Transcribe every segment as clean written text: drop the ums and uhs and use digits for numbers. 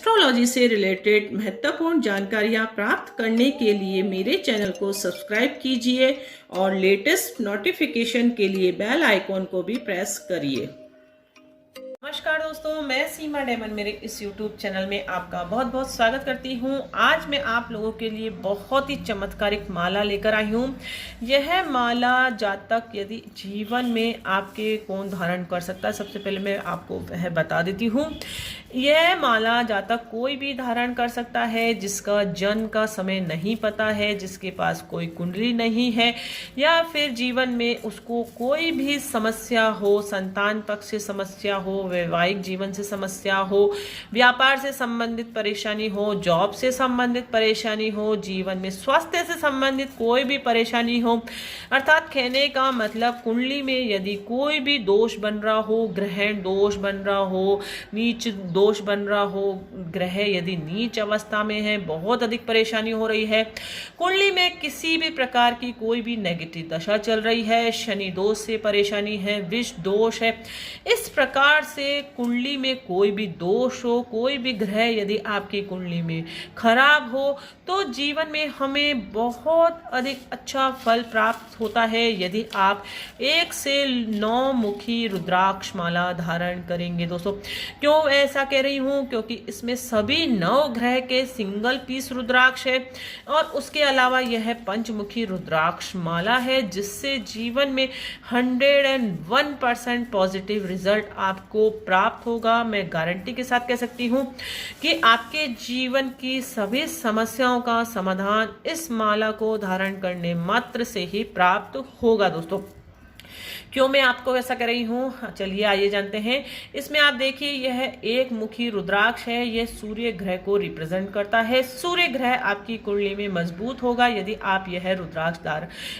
Astrology से related महत्वपूर्ण जानकारियाँ प्राप्त करने के लिए मेरे चैनल को सब्सक्राइब कीजिए और लेटेस्ट नोटिफिकेशन के लिए बेल आइकॉन को भी प्रेस करिए। नमस्कार दोस्तों, मैं सीमा डेमन मेरे इस YouTube चैनल में आपका बहुत बहुत स्वागत करती हूँ। आज मैं आप लोगों के लिए बहुत ही चमत्कारिक माला लेकर आई हूँ। यह माला जातक यदि जीवन में आपके कौन धारण कर सकता है, सबसे पहले मैं आपको वह बता देती हूँ। यह माला जातक कोई भी धारण कर सकता है जिसका जन्म का समय नहीं पता है, जिसके पास कोई कुंडली नहीं है, या फिर जीवन में उसको कोई भी समस्या हो, संतान पक्ष से समस्या हो, वैवाहिक जीवन से समस्या हो, व्यापार से संबंधित परेशानी हो, जॉब से संबंधित परेशानी हो, जीवन में स्वास्थ्य से संबंधित कोई भी परेशानी हो। अर्थात कहने का मतलब कुंडली में यदि कोई भी दोष बन रहा हो, ग्रहण दोष बन रहा हो, नीच दोष बन रहा हो, ग्रह यदि नीच अवस्था में है, बहुत अधिक परेशानी हो रही है, कुंडली में किसी भी प्रकार की कोई भी नेगेटिव दशा चल रही है, शनि दोष से परेशानी है, विष दोष है, इस प्रकार से कुंडली में कोई भी दोष हो, कोई भी ग्रह यदि आपकी कुंडली में खराब हो, तो जीवन में हमें बहुत अधिक अच्छा फल प्राप्त होता है यदि आप 1 से 9 मुखी रुद्राक्ष माला धारण करेंगे। दोस्तों, क्यों ऐसा कह रही हूँ? क्योंकि इसमें सभी 9 ग्रह के सिंगल पीस रुद्राक्ष है और उसके अलावा यह पंचमुखी रुद्राक्ष माला है, जिससे जीवन में 101% पॉजिटिव रिजल्ट आपको प्राप्त होगा। मैं गारंटी के साथ कह सकती हूँ कि आपके जीवन की सभी समस्याओं का समाधान इस माला को धारण करने मात्र से ही प्राप्त होगा। दोस्तों, क्यों मैं आपको ऐसा कर रही हूँ, चलिए आइए जानते हैं। इसमें आप देखिए, यह एक मुखी रुद्राक्ष है। यह सूर्य ग्रह को रिप्रेजेंट करता है। सूर्य ग्रह आपकी कुंडली में मजबूत होगा यदि आप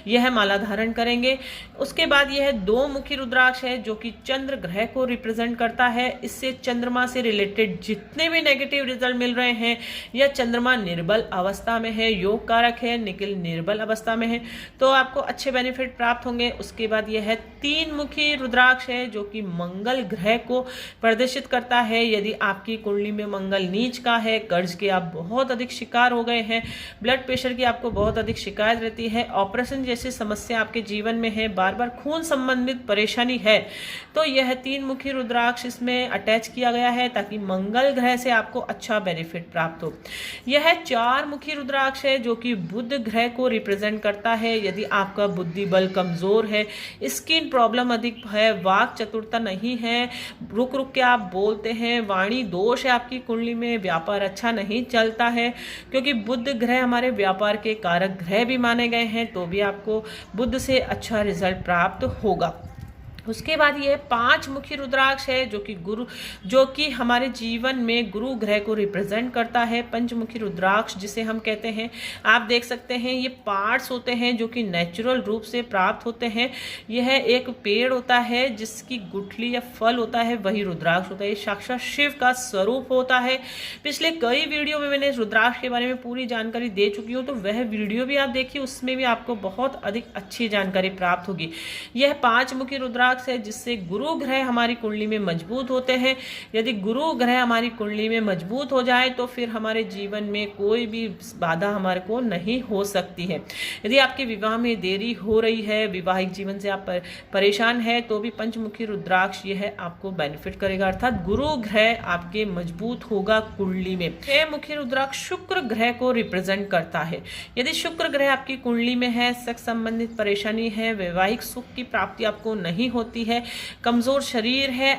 यह माला धारण करेंगे। उसके बाद यह 2 मुखी रुद्राक्ष है जो कि चंद्र ग्रह को रिप्रेजेंट करता है। इससे चंद्रमा से रिलेटेड जितने भी नेगेटिव रिजल्ट मिल रहे हैं, या चंद्रमा निर्बल अवस्था में है, योग कारक है, निकल निर्बल अवस्था में है, तो आपको अच्छे बेनिफिट प्राप्त होंगे। उसके बाद यह 3 मुखी रुद्राक्ष है जो कि मंगल ग्रह को प्रदर्शित करता है। यदि आपकी कुंडली में मंगल नीच का है, कर्ज के आप बहुत अधिक शिकार हो गए हैं, ब्लड प्रेशर की आपको बहुत अधिक शिकायत रहती है, ऑपरेशन जैसी समस्या आपके जीवन में है, बार बार खून संबंधित परेशानी है, तो यह 3 मुखी रुद्राक्ष इसमें अटैच किया गया है ताकि मंगल ग्रह से आपको अच्छा बेनिफिट प्राप्त हो। यह 4 मुखी रुद्राक्ष है जो कि बुध ग्रह को रिप्रेजेंट करता है। यदि आपका बुद्धि बल कमजोर है, स्किन प्रॉब्लम अधिक है, वाक चतुरता नहीं है, रुक रुक के आप बोलते हैं, वाणी दोष है आपकी कुंडली में, व्यापार अच्छा नहीं चलता है, क्योंकि बुध ग्रह हमारे व्यापार के कारक ग्रह भी माने गए हैं, तो भी आपको बुध से अच्छा रिजल्ट प्राप्त होगा। उसके बाद ये 5 मुखी रुद्राक्ष है जो कि हमारे जीवन में गुरु ग्रह को रिप्रेजेंट करता है। पंचमुखी रुद्राक्ष जिसे हम कहते हैं, आप देख सकते हैं ये पार्ट्स होते हैं जो कि नेचुरल रूप से प्राप्त होते हैं। यह एक पेड़ होता है जिसकी गुठली या फल होता है, वही रुद्राक्ष होता है। ये साक्षात शिव का स्वरूप होता है। पिछले कई वीडियो में मैंने रुद्राक्ष के बारे में पूरी जानकारी दे चुकी हूँ, तो वह वीडियो भी आप देखिए, उसमें भी आपको बहुत अधिक अच्छी जानकारी प्राप्त होगी। यह 5 मुखी रुद्राक्ष है जिससे गुरु ग्रह हमारी कुंडली में मजबूत होते हैं। यदि गुरु ग्रह हमारी कुंडली में मजबूत हो जाए तो फिर हमारे जीवन में कोई भी बाधा हमारे को नहीं हो सकती है। यदि आपके विवाह में देरी हो रही है, विवाहिक जीवन से आप परेशान है, तो भी पंचमुखी रुद्राक्ष यह आपको बेनिफिट करेगा। अर्थात गुरु ग्रह आपके मजबूत होगा कुंडली में। 6 मुखी रुद्राक्ष शुक्र ग्रह को रिप्रेजेंट करता है। यदि शुक्र ग्रह आपकी कुंडली में है, सेक्स संबंधित परेशानी है, वैवाहिक सुख की प्राप्ति आपको नहीं होती है, कमजोर शरीर है,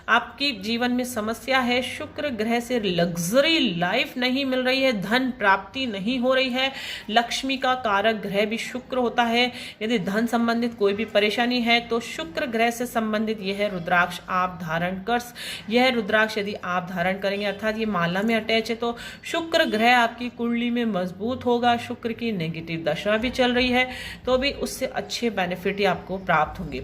आपकी जीवन में समस्या है, शुक्र ग्रह से लग्जरी लाइफ नहीं मिल रही है, धन प्राप्ति नहीं हो रही है, लक्ष्मी का कारक ग्रह भी शुक्र होता है, यदि धन संबंधित कोई भी परेशानी है तो शुक्र ग्रह से संबंधित यह रुद्राक्ष यदि आप धारण करेंगे, अर्थात ये माला में अटैच है, तो शुक्र ग्रह आपकी कुंडली में मजबूत होगा। शुक्र की नेगेटिव दशा भी चल रही है तो भी उससे अच्छे बेनिफिट ही आपको प्राप्त होंगे।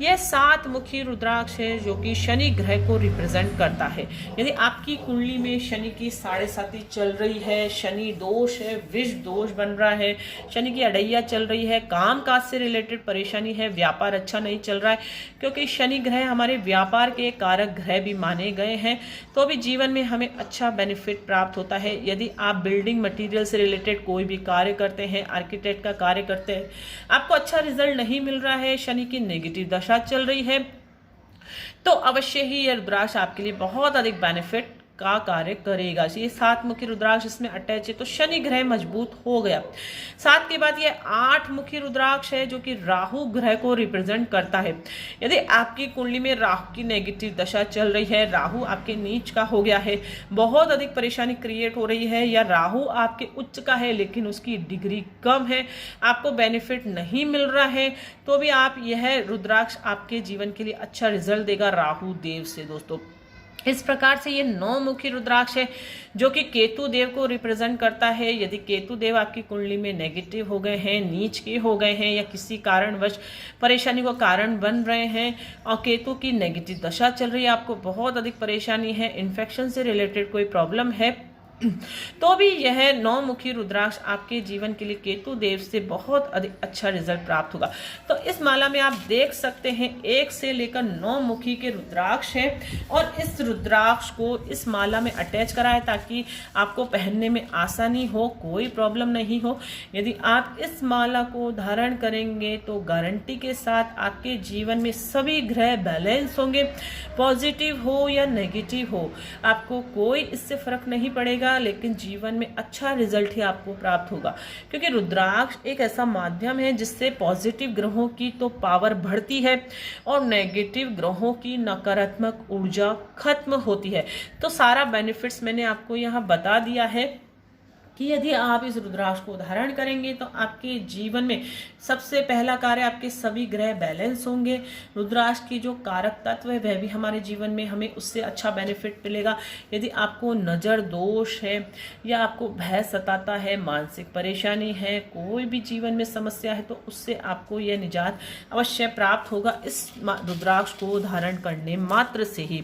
यह 7 मुखी रुद्राक्ष है जो कि शनि ग्रह को रिप्रेजेंट करता है। यदि आपकी कुंडली में शनि की 7.5 चल रही है, शनि दोष है, विष दोष बन रहा है, शनि की अड़ैया चल रही है, काम काज से रिलेटेड परेशानी है, व्यापार अच्छा नहीं चल रहा है, क्योंकि शनि ग्रह हमारे व्यापार के कारक ग्रह भी माने गए हैं, तो भी जीवन में हमें अच्छा बेनिफिट प्राप्त होता है। यदि आप बिल्डिंग मटेरियल से रिलेटेड कोई भी कार्य करते हैं, आर्किटेक्ट का कार्य करते हैं, आपको अच्छा रिजल्ट नहीं मिल रहा है, शनि की नेगेटिव दशा चल रही है, तो अवश्य ही यह रुद्राक्ष आपके लिए बहुत अधिक बेनिफिट का कार्य करेगा। ये 7 मुखी रुद्राक्ष इसमें अटैच है, तो शनि ग्रह मजबूत हो गया। 7 के बाद ये 8 मुखी रुद्राक्ष है जो कि राहु ग्रह को रिप्रेजेंट करता है। यदि आपकी कुंडली में राहु की नेगेटिव दशा चल रही है, राहु आपके नीच का हो गया है, बहुत अधिक परेशानी क्रिएट हो रही है, या राहु आपके उच्च का है लेकिन उसकी डिग्री कम है, आपको बेनिफिट नहीं मिल रहा है, तो भी आप यह रुद्राक्ष आपके जीवन के लिए अच्छा रिजल्ट देगा राहु देव से दोस्तों। इस प्रकार से ये 9 मुखी रुद्राक्ष है जो कि केतु देव को रिप्रेजेंट करता है। यदि केतु देव आपकी कुंडली में नेगेटिव हो गए हैं, नीच के हो गए हैं, या किसी कारणवश परेशानी को कारण बन रहे हैं और केतु की नेगेटिव दशा चल रही है, आपको बहुत अधिक परेशानी है, इन्फेक्शन से रिलेटेड कोई प्रॉब्लम है, तो भी यह 9 मुखी रुद्राक्ष आपके जीवन के लिए केतु देव से बहुत अधिक अच्छा रिजल्ट प्राप्त होगा। तो इस माला में आप देख सकते हैं 1 से लेकर 9 मुखी के रुद्राक्ष हैं, और इस रुद्राक्ष को इस माला में अटैच करा है ताकि आपको पहनने में आसानी हो, कोई प्रॉब्लम नहीं हो। यदि आप इस माला को धारण करेंगे तो गारंटी के साथ आपके जीवन में सभी ग्रह बैलेंस होंगे, पॉजिटिव हो या नेगेटिव हो, आपको कोई इससे फर्क नहीं पड़ेगा, लेकिन जीवन में अच्छा रिजल्ट ही आपको प्राप्त होगा, क्योंकि रुद्राक्ष एक ऐसा माध्यम है जिससे पॉजिटिव ग्रहों की तो पावर बढ़ती है और नेगेटिव ग्रहों की नकारात्मक ऊर्जा खत्म होती है। तो सारा बेनिफिट्स मैंने आपको यहाँ बता दिया है कि यदि आप इस रुद्राक्ष को धारण करेंगे तो आपके जीवन में सबसे पहला कार्य, आपके सभी ग्रह बैलेंस होंगे। रुद्राक्ष की जो कारक तत्व है वह भी हमारे जीवन में हमें उससे अच्छा बेनिफिट मिलेगा। यदि आपको नज़र दोष है या आपको भय सताता है, मानसिक परेशानी है, कोई भी जीवन में समस्या है, तो उससे आपको यह निजात अवश्य प्राप्त होगा इस रुद्राक्ष को धारण करने मात्र से ही।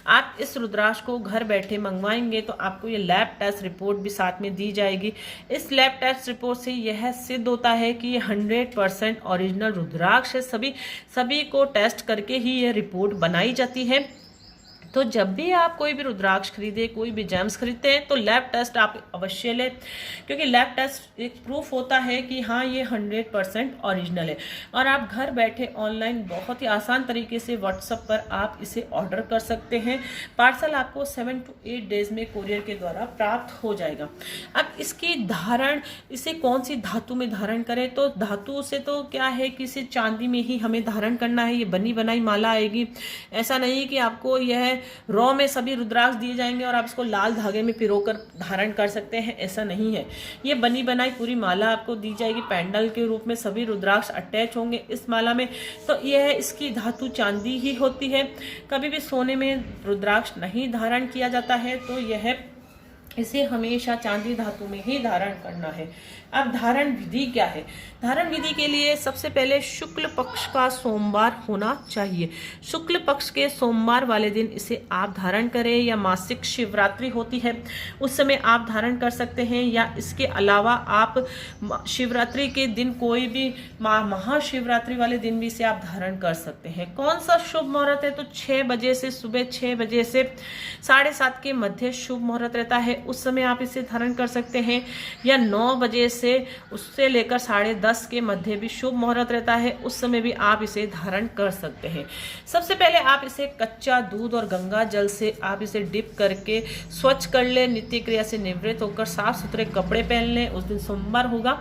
आप इस रुद्राक्ष को घर बैठे मंगवाएंगे तो आपको ये लैब टेस्ट रिपोर्ट भी साथ में दी जाएगी। इस लैब टेस्ट रिपोर्ट से यह सिद्ध होता है कि 100% ओरिजिनल रुद्राक्ष है। सभी को टेस्ट करके ही यह रिपोर्ट बनाई जाती है। तो जब भी आप कोई भी रुद्राक्ष खरीदे, कोई भी जेम्स खरीदते हैं, तो लैब टेस्ट आप अवश्य लें, क्योंकि लैब टेस्ट एक प्रूफ होता है कि हाँ ये 100% ओरिजिनल है। और आप घर बैठे ऑनलाइन बहुत ही आसान तरीके से व्हाट्सएप पर आप इसे ऑर्डर कर सकते हैं। पार्सल आपको 7 to 8 डेज में कोरियर के द्वारा प्राप्त हो जाएगा। अब इसकी धारण, इसे कौन सी धातु में धारण करें, तो धातु से तो क्या है कि इसे चांदी में ही हमें धारण करना है। ये बनी बनाई माला आएगी, ऐसा नहीं कि आपको यह रॉ में सभी रुद्राक्ष दिए जाएंगे और आप इसको लाल धागे में पिरोकर धारण कर सकते हैं, ऐसा नहीं है। ये बनी बनाई पूरी माला आपको दी जाएगी, पेंडल के रूप में सभी रुद्राक्ष अटैच होंगे इस माला में। तो यह इसकी धातु चांदी ही होती है। कभी भी सोने में रुद्राक्ष नहीं धारण किया जाता है, तो यह इसे हमेशा चांदी धातु में ही धारण करना है। अब धारण विधि क्या है? धारण विधि के लिए सबसे पहले शुक्ल पक्ष का सोमवार होना चाहिए। शुक्ल पक्ष के सोमवार वाले दिन इसे आप धारण करें, या मासिक शिवरात्रि होती है उस समय आप धारण कर सकते हैं, या इसके अलावा आप शिवरात्रि के दिन कोई भी महाशिवरात्रि वाले दिन भी इसे आप धारण कर सकते हैं। कौन सा शुभ मुहूर्त है? तो 6 बजे से, सुबह 6 बजे से 7:30 के मध्य शुभ मुहूर्त रहता है, उस समय आप इसे धारण कर सकते हैं। या 9 बजे से उससे लेकर 10:30 के मध्य भी शुभ मुहूर्त रहता है, उस समय भी आप इसे धारण कर सकते हैं। सबसे पहले आप इसे कच्चा दूध और गंगा जल से आप इसे डिप करके स्वच्छ कर लें, नित्य क्रिया से निवृत्त होकर साफ सुथरे कपड़े पहन लें। उस दिन सोमवार होगा,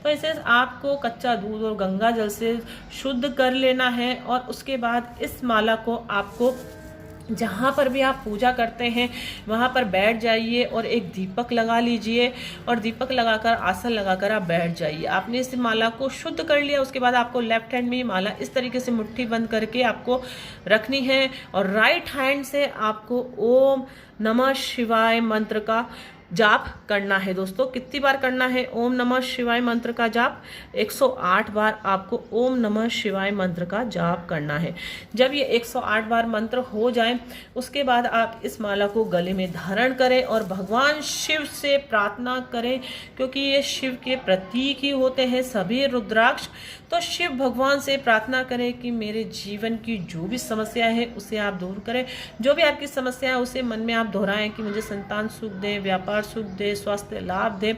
तो इसे आपको कच्चा दूध और गंगा जल से शुद्ध कर लेना है। और उसके बाद इस माला को आपको जहाँ पर भी आप पूजा करते हैं वहाँ पर बैठ जाइए और एक दीपक लगा लीजिए, और दीपक लगाकर आसन लगाकर आप बैठ जाइए। आपने इस माला को शुद्ध कर लिया, उसके बाद आपको लेफ्ट हैंड में ये माला इस तरीके से मुट्ठी बंद करके आपको रखनी है, और राइट हैंड से आपको ओम नमः शिवाय मंत्र का जाप करना है दोस्तों। कितनी बार करना है ओम नमः शिवाय मंत्र का जाप? 108 बार आपको ओम नमः शिवाय मंत्र का जाप करना है। जब ये 108 बार मंत्र हो जाए उसके बाद आप इस माला को गले में धारण करें और भगवान शिव से प्रार्थना करें, क्योंकि ये शिव के प्रतीक ही होते हैं सभी रुद्राक्ष। तो शिव भगवान से प्रार्थना करें कि मेरे जीवन की जो भी समस्या है उसे आप दूर करें। जो भी आपकी समस्या है उसे मन में आप दोहराएं कि मुझे संतान सुख दे, व्यापार सुख दे, स्वास्थ्य लाभ दे,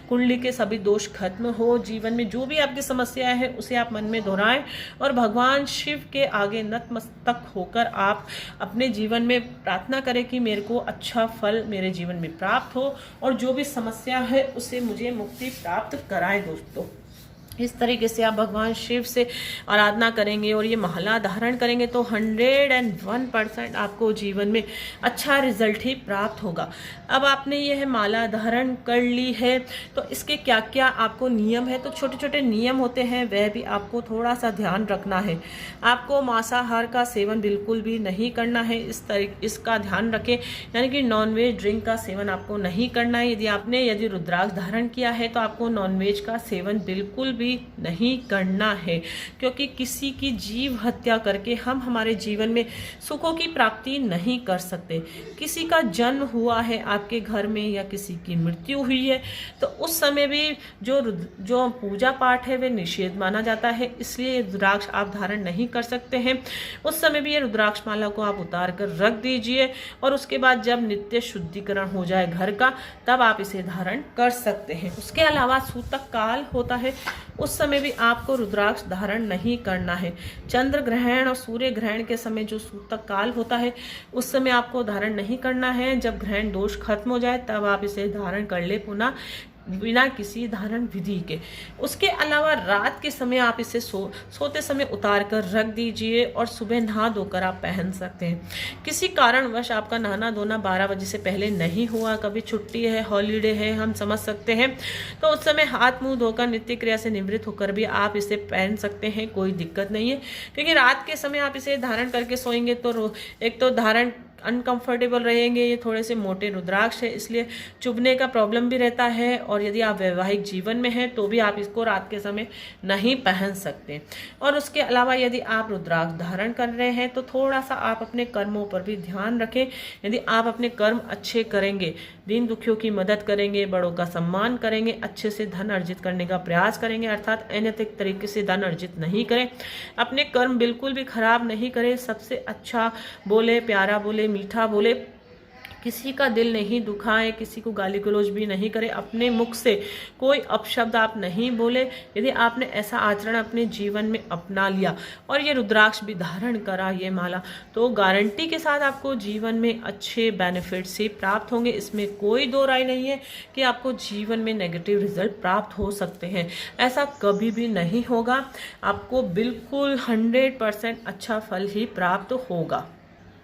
कुंडली के सभी दोष खत्म हो। जीवन में जो भी आपकी समस्या है उसे आप मन में दोहराएं और भगवान शिव के आगे नतमस्तक होकर आप अपने जीवन में प्रार्थना करें कि मेरे को अच्छा फल मेरे जीवन में प्राप्त हो और जो भी समस्या है उसे मुझे मुक्ति प्राप्त कराए दोस्तों। इस तरीके से आप भगवान शिव से आराधना करेंगे और ये माला धारण करेंगे तो 101% आपको जीवन में अच्छा रिजल्ट ही प्राप्त होगा। अब आपने यह माला धारण कर ली है तो इसके क्या क्या आपको नियम है, तो छोटे छोटे नियम होते हैं, वह भी आपको थोड़ा सा ध्यान रखना है। आपको मांसाहार का सेवन बिल्कुल भी नहीं करना है, इसका ध्यान रखें, यानी कि नॉनवेज ड्रिंक का सेवन आपको नहीं करना है। यदि रुद्राक्ष धारण किया है तो आपको नॉनवेज का सेवन बिल्कुल भी नहीं करना है, क्योंकि किसी की जीव हत्या करके हम हमारे जीवन में सुखों की प्राप्ति नहीं कर सकते। किसी का जन्म हुआ है आपके घर में या किसी की मृत्यु हुई है तो उस समय भी जो पूजा पाठ है वह निषेध माना जाता है, इसलिए रुद्राक्ष आप धारण नहीं कर सकते हैं। उस समय भी ये रुद्राक्ष माला को आप उतार कर रख दीजिए और उसके बाद जब नित्य शुद्धिकरण हो जाए घर का तब आप इसे धारण कर सकते हैं। उसके अलावा सूतक काल होता है, उस समय भी आपको रुद्राक्ष धारण नहीं करना है। चंद्र ग्रहण और सूर्य ग्रहण के समय जो सूतक काल होता है उस समय आपको धारण नहीं करना है। जब ग्रहण दोष खत्म हो जाए तब आप इसे धारण कर ले पुनः बिना किसी धारण विधि के। उसके अलावा रात के समय आप इसे सोते समय उतार कर रख दीजिए और सुबह नहा धोकर आप पहन सकते हैं। किसी कारणवश आपका नहाना धोना 12 बजे से पहले नहीं हुआ, कभी छुट्टी है, हॉलीडे है, हम समझ सकते हैं, तो उस समय हाथ मुंह धोकर नित्य क्रिया से निवृत्त होकर भी आप इसे पहन सकते हैं, कोई दिक्कत नहीं है। क्योंकि रात के समय आप इसे धारण करके सोएंगे तो एक तो धारण अनकंफर्टेबल रहेंगे, ये थोड़े से मोटे रुद्राक्ष है इसलिए चुभने का प्रॉब्लम भी रहता है, और यदि आप वैवाहिक जीवन में हैं तो भी आप इसको रात के समय नहीं पहन सकते। और उसके अलावा यदि आप रुद्राक्ष धारण कर रहे हैं तो थोड़ा सा आप अपने कर्मों पर भी ध्यान रखें। यदि आप अपने कर्म अच्छे करेंगे, दीन दुखियों की मदद करेंगे, बड़ों का सम्मान करेंगे, अच्छे से धन अर्जित करने का प्रयास करेंगे, अर्थात अनैतिक तरीके से धन अर्जित नहीं करें, अपने कर्म बिल्कुल भी खराब नहीं करें, सबसे अच्छा बोले, प्यारा बोले, मीठा बोले, किसी का दिल नहीं दुखाए, किसी को गाली गलौज भी नहीं करे, अपने मुख से कोई अपशब्द आप नहीं बोले। यदि आपने ऐसा आचरण अपने जीवन में अपना लिया और ये रुद्राक्ष भी धारण करा, ये माला, तो गारंटी के साथ आपको जीवन में अच्छे बेनिफिट्स ही प्राप्त होंगे। इसमें कोई दो राय नहीं है कि आपको जीवन में नेगेटिव रिजल्ट प्राप्त हो सकते हैं, ऐसा कभी भी नहीं होगा। आपको बिल्कुल 100% अच्छा फल ही प्राप्त होगा।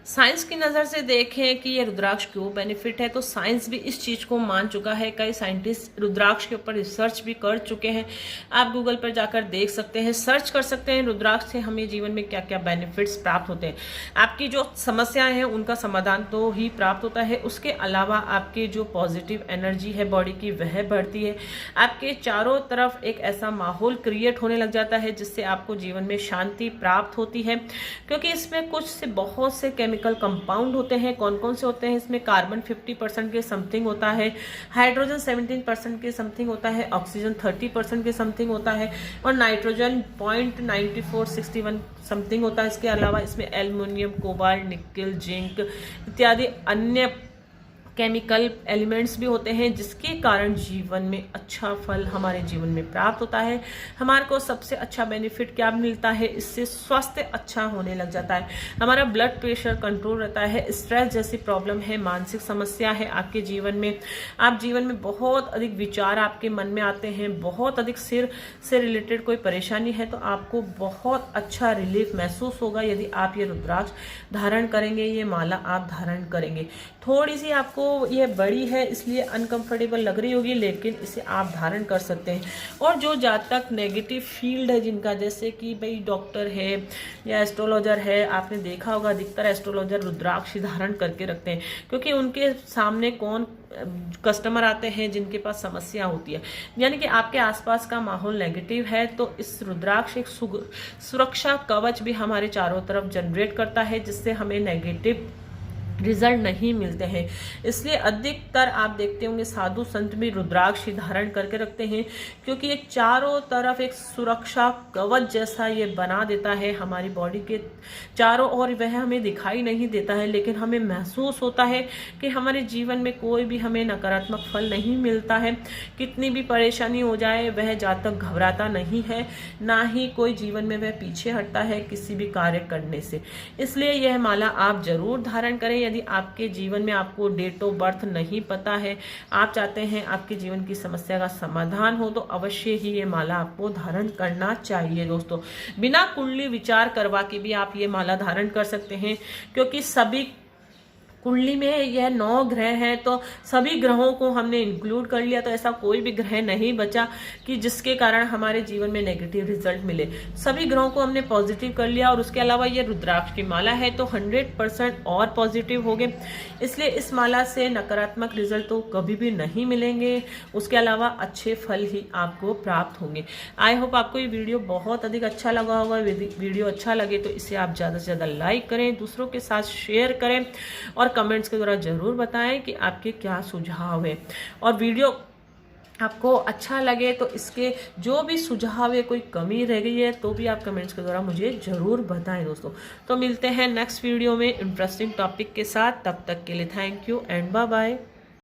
साइंस की नज़र से देखें कि ये रुद्राक्ष क्यों बेनिफिट है, तो साइंस भी इस चीज़ को मान चुका है। कई साइंटिस्ट रुद्राक्ष के ऊपर रिसर्च भी कर चुके हैं, आप गूगल पर जाकर देख सकते हैं, सर्च कर सकते हैं रुद्राक्ष से हमें जीवन में क्या क्या बेनिफिट्स प्राप्त होते हैं। आपकी जो समस्याएं हैं उनका समाधान तो ही प्राप्त होता है, उसके अलावा आपकी जो पॉजिटिव एनर्जी है बॉडी की वह बढ़ती है, आपके चारों तरफ एक ऐसा माहौल क्रिएट होने लग जाता है जिससे आपको जीवन में शांति प्राप्त होती है। क्योंकि इसमें कुछ से बहुत से केमिकल कंपाउंड होते हैं। कौन कौन से होते हैं? इसमें कार्बन 50% के समथिंग होता है, हाइड्रोजन 17% के समथिंग होता है, ऑक्सीजन 30% के समथिंग होता है और नाइट्रोजन 0.9461 समथिंग होता है। इसके अलावा इसमें एल्युमिनियम, कोबाल्ट, निकल, जिंक इत्यादि अन्य केमिकल एलिमेंट्स भी होते हैं, जिसके कारण जीवन में अच्छा फल हमारे जीवन में प्राप्त होता है। हमारे को सबसे अच्छा बेनिफिट क्या मिलता है? इससे स्वास्थ्य अच्छा होने लग जाता है, हमारा ब्लड प्रेशर कंट्रोल रहता है, स्ट्रेस जैसी प्रॉब्लम है, मानसिक समस्या है आपके जीवन में, आप जीवन में बहुत अधिक विचार आपके मन में आते हैं, बहुत अधिक सिर से रिलेटेड कोई परेशानी है तो आपको बहुत अच्छा रिलीफ महसूस होगा यदि आप ये रुद्राक्ष धारण करेंगे, ये माला आप धारण करेंगे। थोड़ी सी आपको ये बड़ी है इसलिए अनकंफर्टेबल लग रही होगी, लेकिन इसे आप धारण कर सकते हैं। और जो जातक नेगेटिव फील्ड है जिनका, जैसे कि भाई डॉक्टर है या एस्ट्रोलॉजर है, आपने देखा होगा अधिकतर एस्ट्रोलॉजर रुद्राक्ष धारण करके रखते हैं, क्योंकि उनके सामने कौन कस्टमर आते हैं जिनके पास समस्या होती है, यानी कि आपके आसपास का माहौल नेगेटिव है, तो इस रुद्राक्ष एक सुरक्षा कवच भी हमारे चारों तरफ जनरेट करता है, जिससे हमें नेगेटिव रिजल्ट नहीं मिलते हैं। इसलिए अधिकतर आप देखते होंगे साधु संत भी रुद्राक्ष धारण करके रखते हैं, क्योंकि ये चारों तरफ एक सुरक्षा कवच जैसा ये बना देता है हमारी बॉडी के चारों ओर। वह हमें दिखाई नहीं देता है, लेकिन हमें महसूस होता है कि हमारे जीवन में कोई भी हमें नकारात्मक फल नहीं मिलता है। कितनी भी परेशानी हो जाए वह जातक घबराता नहीं है, ना ही कोई जीवन में वह पीछे हटता है किसी भी कार्य करने से। इसलिए यह माला आप जरूर धारण करें। यदि आपके जीवन में आपको डेट ऑफ बर्थ नहीं पता है, आप चाहते हैं आपके जीवन की समस्या का समाधान हो, तो अवश्य ही ये माला आपको धारण करना चाहिए दोस्तों। बिना कुंडली विचार करवा के भी आप ये माला धारण कर सकते हैं, क्योंकि सभी कुंडली में यह 9 ग्रह हैं, तो सभी ग्रहों को हमने इंक्लूड कर लिया, तो ऐसा कोई भी ग्रह नहीं बचा कि जिसके कारण हमारे जीवन में नेगेटिव रिजल्ट मिले। सभी ग्रहों को हमने पॉजिटिव कर लिया, और उसके अलावा ये रुद्राक्ष की माला है तो 100% और पॉजिटिव हो गए। इसलिए इस माला से नकारात्मक रिजल्ट तो कभी भी नहीं मिलेंगे, उसके अलावा अच्छे फल ही आपको प्राप्त होंगे। आई होप आपको ये वीडियो बहुत अधिक अच्छा लगा होगा। वीडियो अच्छा लगे तो इसे आप ज़्यादा से ज़्यादा लाइक करें, दूसरों के साथ शेयर करें, और कमेंट्स के द्वारा जरूर बताएं कि आपके क्या सुझाव है। और वीडियो आपको अच्छा लगे तो इसके जो भी सुझाव है, कोई कमी रह गई है तो भी आप कमेंट्स के द्वारा मुझे जरूर बताएं दोस्तों। तो मिलते हैं नेक्स्ट वीडियो में इंटरेस्टिंग टॉपिक के साथ। तब तक के लिए thank you and bye bye.